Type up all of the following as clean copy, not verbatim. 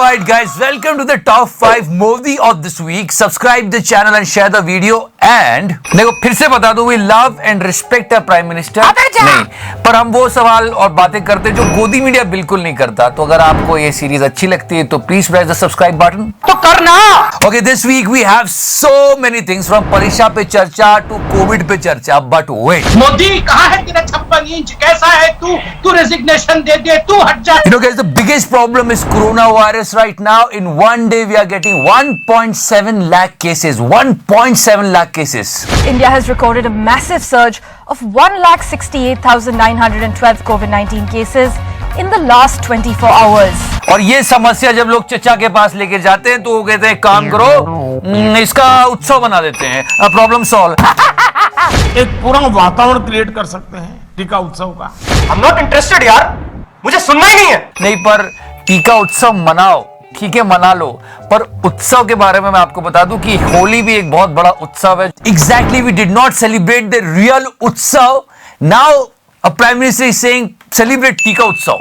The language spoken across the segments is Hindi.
Alright guys, welcome to the top 5 movie of this week. Subscribe the channel and share the video. And देखो फिर से बता दूं, we love and respect our Prime Minister. नहीं, पर हम वो सवाल और बातें करते जो गोदी मीडिया बिल्कुल नहीं करता. तो अगर आपको ये सीरीज अच्छी लगती है तो please press the subscribe button. तो करना. Okay, this week we have so many things from परीक्षा पे चर्चा to कोविड पे चर्चा. But wait, मोदी कहाँ है तेरा 56 इंच? कैसा है तू रेजिग्नेशन दे दे, तू हट जा. you know guys, the biggest problem is coronavirus right now. In one day we are getting 1.7 lakh cases. 1.7 lakh cases. India has recorded a massive surge of 1,68,912 COVID-19 cases in the last 24 hours. और ये समस्या जब लोग चचा के पास लेके जाते हैं तो वो कहते हैं काम करो, इसका उत्सव बना देते हैं, प्रॉब्लम सॉल्व. एक पूरा वातावरण क्रिएट कर सकते हैं टीका उत्सव का. I'm not interested यार, मुझे सुनना ही नहीं है. नहीं, पर टीका उत्सव मनाओ, ठीक है मना लो, पर उत्सव के बारे में मैं आपको बता दूं कि होली भी एक बहुत बड़ा उत्सव है. Exactly, we did not celebrate the real उत्सव. Now a prime minister is saying celebrate टीका उत्सव.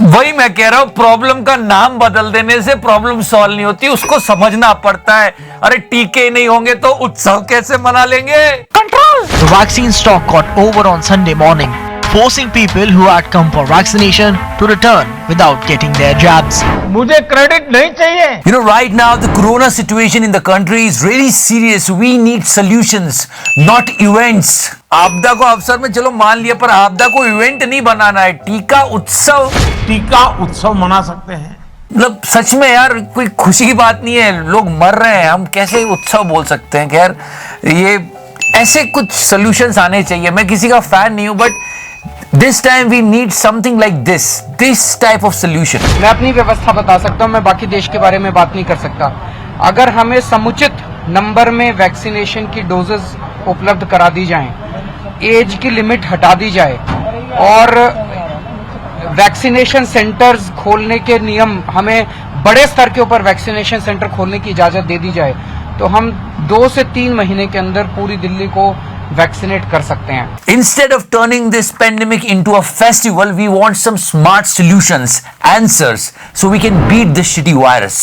वही मैं कह रहा हूं, प्रॉब्लम का नाम बदल देने से प्रॉब्लम सॉल्व नहीं होती, उसको समझना पड़ता है. अरे टीके नहीं होंगे तो उत्सव कैसे मना लेंगे? Control. The vaccine stock got over on Sunday morning, forcing people who had come for vaccination to return without getting their jabs. मुझे क्रेडिट नहीं चाहिए. You know, right now the corona situation in the country is really serious. We need solutions, not events. आपदा को अवसर में चलो मान लिया, पर आपदा को इवेंट नहीं बनाना है. टीका उत्सव मना सकते हैं. मतलब सच में यार कोई खुशी की बात नहीं है. लोग मर रहे हैं, हम कैसे उत्सव बोल सकते हैं? खैर, ये ऐसे कुछ सॉल्यूशंस आने चाहिए. मैं किसी का फैन नहीं हूं, but this time we need something like this type of solution. मैं अपनी व्यवस्था बता सकता हूं, मैं बाकी देश के बारे में बात नहीं कर सकता. अगर हमें समुचित नंबर में वैक्सीनेशन की डोजेस उपलब्ध करा दी जाएं, एज की लिमिट हटा दी जाए और वैक्सीनेशन सेंटर्स खोलने के नियम, हमें बड़े स्तर के ऊपर वैक्सीनेशन सेंटर खोलने की इजाजत दे दी जाए, तो हम 2 से 3 महीने के अंदर पूरी दिल्ली को वैक्सीनेट कर सकते हैं. Instead of turning this pandemic into a festival, we want some smart solutions, answers, so we can beat this shitty virus.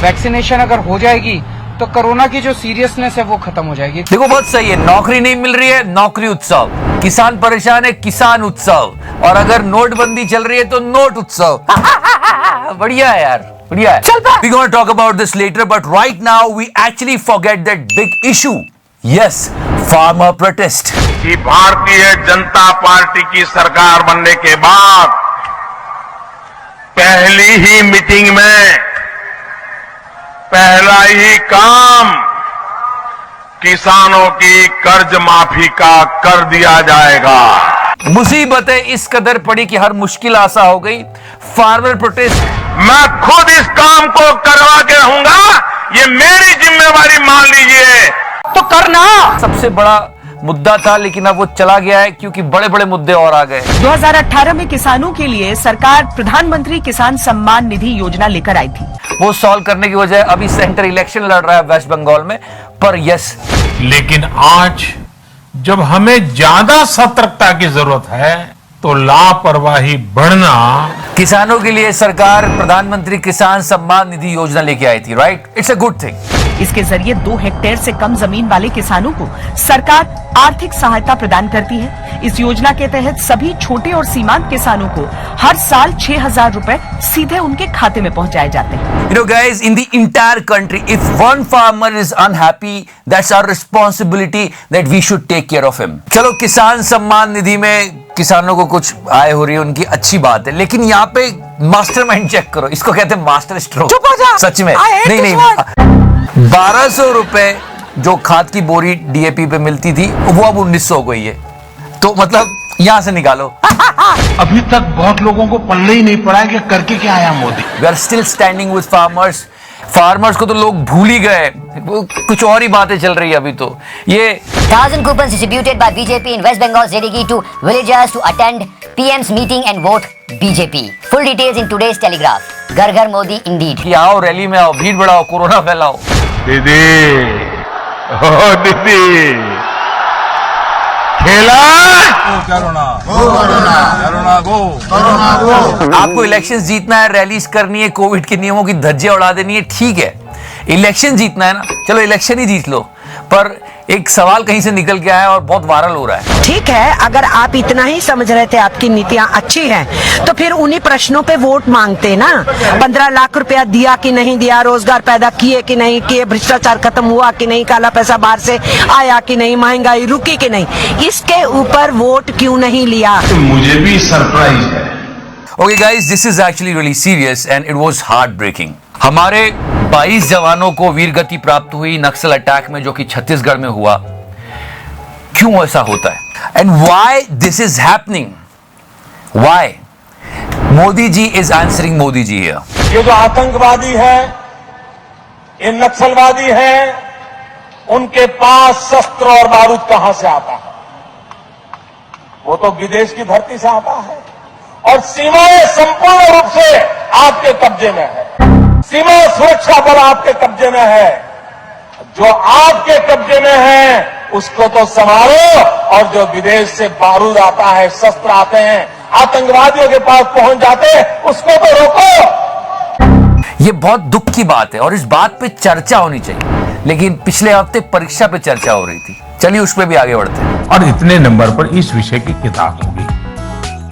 Vaccination अगर हो जाएगी तो कोरोना की जो सीरियसनेस है वो खत्म हो जाएगी. देखो बहुत सही है, नौकरी नहीं मिल रही है, नौकरी उत्सव. किसान परेशान है, किसान उत्सव. और अगर नोटबंदी चल रही है तो नोट उत्सव. बढ़िया है यार, बढ़िया है. We're going to talk about this later, but right now we actually forget that big issue. Yes, farmer protest. कि भारतीय जनता पार्टी की सरकार बनने के बाद पहली ही मीटिंग में पहला ही काम किसानों की कर्ज माफी का कर दिया जाएगा. मुसीबतें इस कदर पड़ी कि हर मुश्किल आसा हो गई. Farmer protest. मैं खुद इस काम को करवा के रहूंगा, ये मेरी जिम्मेवारी मान लीजिए. तो करना सबसे बड़ा मुद्दा था, लेकिन अब वो चला गया है क्योंकि बड़े बड़े मुद्दे और आ गए. 2018 में किसानों के लिए सरकार प्रधानमंत्री किसान सम्मान निधि योजना लेकर आई थी. वो सॉल्व करने की वजह अभी सेंटर इलेक्शन लड़ रहा है वेस्ट बंगाल में. पर यस, लेकिन आज जब हमें ज्यादा सतर्कता की जरूरत है तो लापरवाही बढ़ना. किसानों के लिए सरकार प्रधानमंत्री किसान सम्मान निधि योजना लेके आई थी, right? It's a good thing. इसके जरिए 2 हेक्टेयर से कम जमीन वाले किसानों को सरकार आर्थिक सहायता प्रदान करती है. इस योजना के तहत सभी छोटे और सीमांत किसानों को हर साल 6,000 रुपए सीधे उनके खाते में पहुंचाए जाते हैं. You know guys, in the entire country, if one farmer is unhappy, that's our responsibility that we should take care of him. चलो, किसान सम्मान निधि में किसानों को कुछ आय हो रही है, उनकी अच्छी बात है, लेकिन यहाँ पे मास्टरमाइंड चेक करो. इसको कहते हैं मास्टर स्ट्रोक. चुप हो जा. सच में नहीं. 1200 रुपए जो खाद की बोरी डीएपी पे मिलती थी वो अब 1900 हो गई है. तो मतलब यहां से निकालो. अभी तक बहुत लोगों को पल्ले ही नहीं पड़ा है कि करके क्या आया Modi. We are still standing with farmers को तो लोग भूल ही गए. कुछ और ही बातें चल रही है अभी. तो ये 1000 coupons distributed by BJP in West Bengal Zedigi to villagers to attend PM's meeting and vote BJP. Full details in today's Telegraph. घर घर मोदी indeed. कि आओ रैली में आओ, भीड़ बढ़ाओ, कोरोना फैलाओ. दीदी, ओ दीदी, खेला आपको इलेक्शन जीतना है, रैलीज करनी है, कोविड के नियमों की धज्जियां उड़ा देनी है, ठीक है। इलेक्शन जीतना है ना, चलो इलेक्शन ही जीत लो, पर एक सवाल कहीं से निकल के आया और बहुत वायरल हो रहा है। ठीक है, अगर आप इतना ही समझ रहे थे आपकी नीतियां अच्छी हैं, तो फिर उन्हीं प्रश्नों पे वोट मांगते ना। 15 लाख रुपया दिया कि नहीं दिया, रोजगार पैदा किए कि नहीं किए, भ्रष्टाचार खत्म हुआ कि नहीं, काला पैसा बाहर से आया कि नहीं, महंगाई रुकी कि नहीं, इसके ऊपर वोट क्यों नहीं लिया? तो मुझे भी सरप्राइज है। Okay guys, this is actually really serious and it was heart breaking. हमारे 22 जवानों को वीरगति प्राप्त हुई नक्सल अटैक में, जो कि छत्तीसगढ़ में हुआ। क्यों ऐसा होता है and why this is happening? Why? Modi ji is answering Modi ji here. ये जो आतंकवादी है, ये नक्सलवादी है, उनके पास शस्त्र और बारूद कहां से आता है? वो तो विदेश की धरती से आता है, और सीमाएं संपूर्ण रूप से आपके कब्जे में है। सीमा सुरक्षा बल आपके कब्जे में है। जो आपके कब्जे में है उसको तो संभालो, और जो विदेश से बारूद आता है, शस्त्र आते हैं, आतंकवादियों के पास पहुंच जाते हैं, उसको तो रोको। ये बहुत दुख की बात है और इस बात पे चर्चा होनी चाहिए, लेकिन पिछले हफ्ते परीक्षा पे चर्चा हो रही थी। चलिए उस पर भी आगे बढ़ते हैं। और इतने नंबर पर इस विषय की किताब होगी,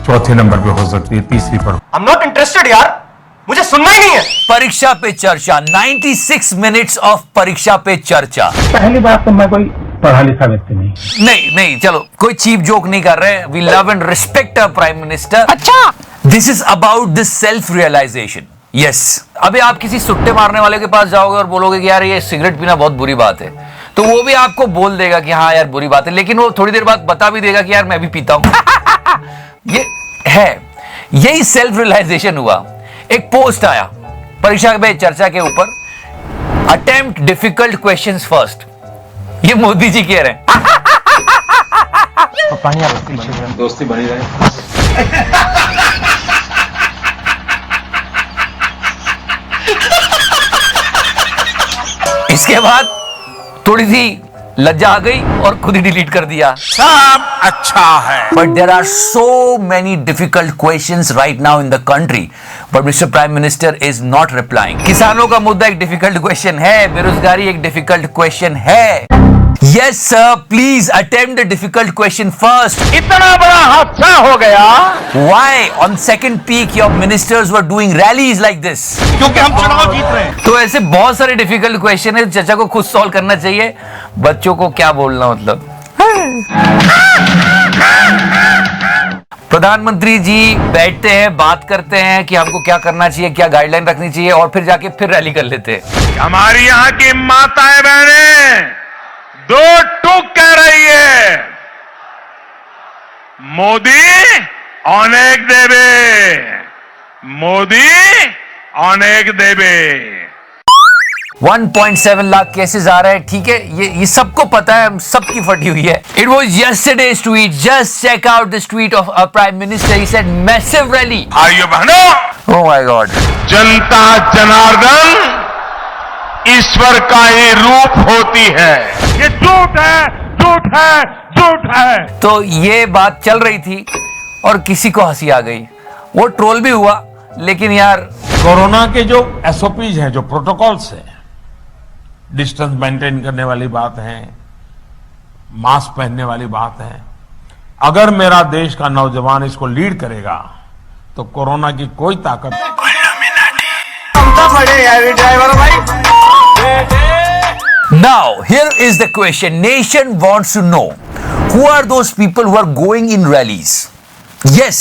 चौथे नंबर पे हो सकती है, तीसरी पर। आई एम नॉट इंटरेस्टेड यार, मुझे सुनना ही नहीं है। परीक्षा पे चर्चा, 96 मिनट्स ऑफ परीक्षा पे चर्चा। पहली बात तो मैं कोई पढ़ा लिखा व्यक्ति नहीं। चलो कोई चीप जोक नहीं कर रहे। We love and respect our prime minister. अच्छा, this is about this self realization. Yes, अभी आप किसी सुट्टे मारने वाले के पास जाओगे और बोलोगे कि यार ये सिगरेट पीना बहुत बुरी बात है, तो वो भी आपको बोल देगा कि हाँ यार बुरी बात है, लेकिन वो थोड़ी देर बाद बता भी देगा कि यार मैं भी पीता हूं। ये है, यही सेल्फ रियलाइजेशन हुआ। एक पोस्ट आया परीक्षा पे चर्चा के ऊपर, अटेम्प्ट डिफिकल्ट क्वेश्चंस फर्स्ट। ये मोदी जी कह रहे हैं। दोस्ती बनी रहे। इसके बाद थोड़ी सी लज्जा आ गई और खुद ही डिलीट कर दिया। सब अच्छा है, but there are so many difficult questions right now in the country, but mister prime minister is not replying. किसानों का मुद्दा एक डिफिकल्ट क्वेश्चन है, बेरोजगारी एक डिफिकल्ट क्वेश्चन है। Yes sir, please attempt the difficult question first. इतना बड़ा हादसा हो गया Why on second peak your ministers were doing rallies like this? क्योंकि हम चुनाव जीत रहे हैं। तो ऐसे बहुत सारे डिफिकल्ट क्वेश्चन है, चचा को खुद सॉल्व करना चाहिए। बच्चों को क्या बोलना, मतलब प्रधानमंत्री जी बैठते हैं, बात करते हैं कि हमको क्या करना चाहिए, क्या गाइडलाइन रखनी चाहिए, और फिर जाके फिर रैली कर लेते हैं। हमारी यहाँ की माताएं बहनें दो टूक कह रही है, मोदी अनेक देवे, मोदी अनेक देवे। 1.7 लाख केसेस आ रहे हैं, ठीक है, ये सबको पता है, सबकी फटी हुई है। It was yesterday's tweet, just check out this tweet of our prime minister. He said massive rally. भाइयों बहनों, Oh my God. जनता जनार्दन ईश्वर का ही रूप होती है। ये झूठ है, झूठ है, झूठ है। तो ये बात चल रही थी और किसी को हंसी आ गई, वो ट्रोल भी हुआ, लेकिन यार कोरोना के जो एसओपीज हैं, जो प्रोटोकॉल्स हैं, डिस्टेंस मेंटेन करने वाली बात है, मास्क पहनने वाली बात है, अगर मेरा देश का नौजवान इसको लीड करेगा तो कोरोना की कोई ताकत Now, here is the question. Nation wants to know who are those people who are going in rallies? Yes.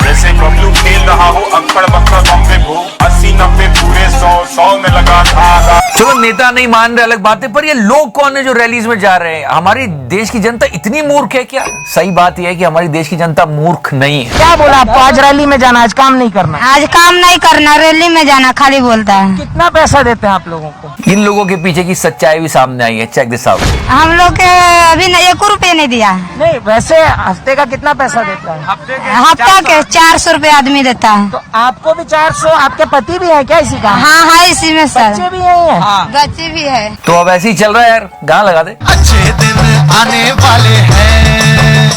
जैसे बबलू खेल रहा हो अक्कड़ बक्कड़ बम्बे भू 80-90 पूरे 100 में लगा था। चलो नेता नहीं मान रहे अलग बात है, पर ये लोग कौन है जो रैलीज में जा रहे हैं? हमारी देश की जनता इतनी मूर्ख है क्या? सही बात यह है कि हमारी देश की जनता मूर्ख नहीं है। क्या बोला आपको? आज रैली में जाना, आज काम नहीं करना। आज काम नहीं करना, रैली में जाना खाली बोलता है। कितना पैसा देते हैं आप लोगों को? इन लोगों के पीछे की सच्चाई भी सामने आई है। Check this out. हम लोग के अभी 1 रुपये नहीं दिया। नहीं, वैसे हफ्ते का कितना पैसा देता है? हफ्ता के 400 रुपये आदमी देता है। तो आपको भी 400? आपके पति भी है क्या इसी का? हाँ हाँ, इसी में सर। बच्चे भी हैं? बच्चे भी है। तो अब ऐसे ही चल रहा है यार, गाना लगा दे। अच्छे दिन आने वाले हैं।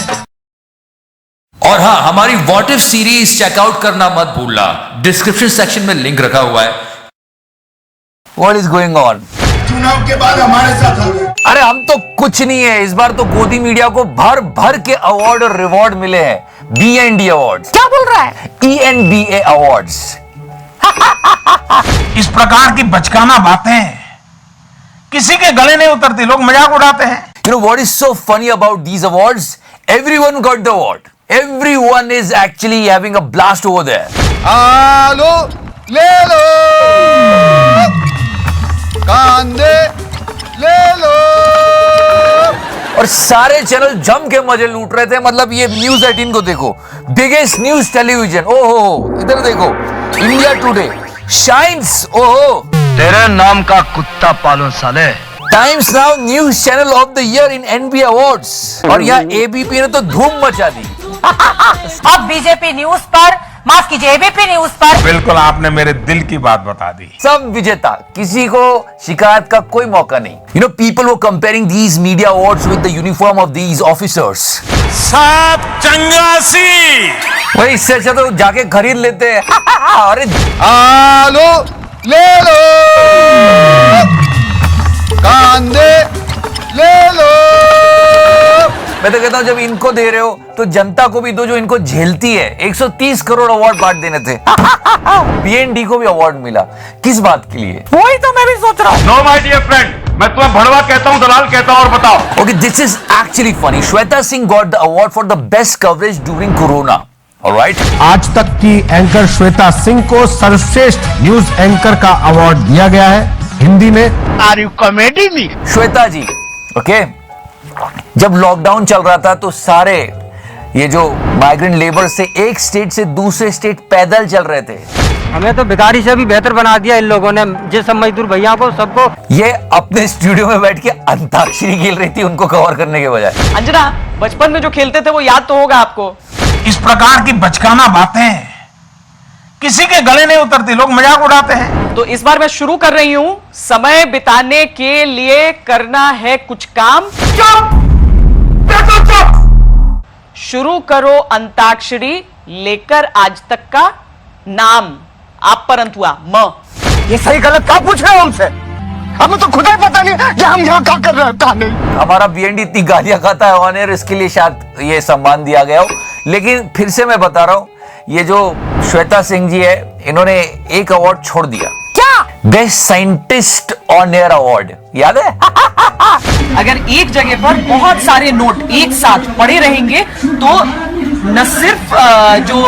हमारी व्हाट इफ सीरीज चेकआउट करना मत भूलना, डिस्क्रिप्शन सेक्शन में लिंक रखा हुआ है। What is going on? चुनाव के बाद हमारे साथ हो गए। अरे हम तो कुछ नहीं है, इस बार तो गोदी मीडिया को भर भर के अवार्ड और रिवॉर्ड मिले हैं। BND awards. क्या बोल रहा है? ENBA awards. इस प्रकार की बचकाना बातें किसी के गले नहीं उतरती, लोग मजाक उड़ाते हैं। You know what is so funny about these awards? Everyone got the award. Everyone is actually having a blast over there. आलो ले लो, कांदे ले लो, और सारे चैनल जम के मजे लूट रहे थे। मतलब ये न्यूज 18 को देखो, बिगेस्ट न्यूज टेलीविजन, ओहो इधर देखो, इंडिया टुडे शाइन्स, ओहो तेरे नाम का कुत्ता पालो साले। Times now news channel of the year in NBA awards, और यहाँ ABP ने तो धूम मचा दी। अब बीजेपी न्यूज पर, माफ कीजिए ABP न्यूज पर। बिल्कुल, आपने मेरे दिल की बात बता दी। सब विजेता, किसी को शिकायत का कोई मौका नहीं। You know, people were comparing these media awards with the uniform of these officers. सब चंगासी। वही, इससे अच्छा तो जाके खरीद लेते हैं। अरे आलो ले लो, कांदे ले लो। मैं तो कहता हूँ जब इनको दे रहे हो तो जनता को भी दो जो इनको झेलती है। 130 करोड़ अवार्ड बांट देने थे। BND को भी अवार्ड मिला, किस बात के लिए? वही तो मैं भी सोच रहा हूँ। नो माय डियर फ्रेंड, मैं तुम्हें भड़वा कहता हूँ, दलाल कहता हूँ, और बताओ। Okay, this is actually funny. Shweta Singh got the award for the best coverage during Corona. All right? आज तक की एंकर श्वेता सिंह को सर्वश्रेष्ठ न्यूज एंकर का अवार्ड दिया गया है हिंदी में। Are you comedy me? Shweta ji, okay, जब लॉकडाउन चल रहा था तो सारे ये जो माइग्रेंट लेबर से एक स्टेट से दूसरे स्टेट पैदल चल रहे थे। हमें तो भिखारी से भी बेहतर बना दिया इन लोगों ने, जिस सब मजदूर भैया को सबको। ये अपने स्टूडियो में बैठ के अंताक्षरी खेल रही थी उनको कवर करने के बजाय। अंजना, बचपन में जो खेलते थे वो याद तो होगा आपको। इस प्रकार की बचकाना बातें किसी के गले नहीं उतरती, लोग मजाक उड़ाते हैं। तो इस बार मैं शुरू कर रही हूं, समय बिताने के लिए करना है कुछ काम। चुप! शुरू करो अंताक्षरी, लेकर आज तक का नाम। आप पर अंत हुआ म। ये सही गलत क्या पूछ रहे हो हमसे? हमें तो खुद ही पता नहीं कि हम यहाँ क्या कर रहे हैं, क्या नहीं। हमारा BND इतनी गालियां खाता है ऑन एयर, इसके लिए शायद ये सम्मान दिया गया हो। लेकिन फिर से मैं बता रहा हूं, ये जो श्वेता सिंह जी है, इन्होंने एक अवार्ड छोड़ दिया। क्या? Best scientist on air award, याद है? अगर एक जगह पर बहुत सारे नोट एक साथ पड़े रहेंगे तो न सिर्फ जो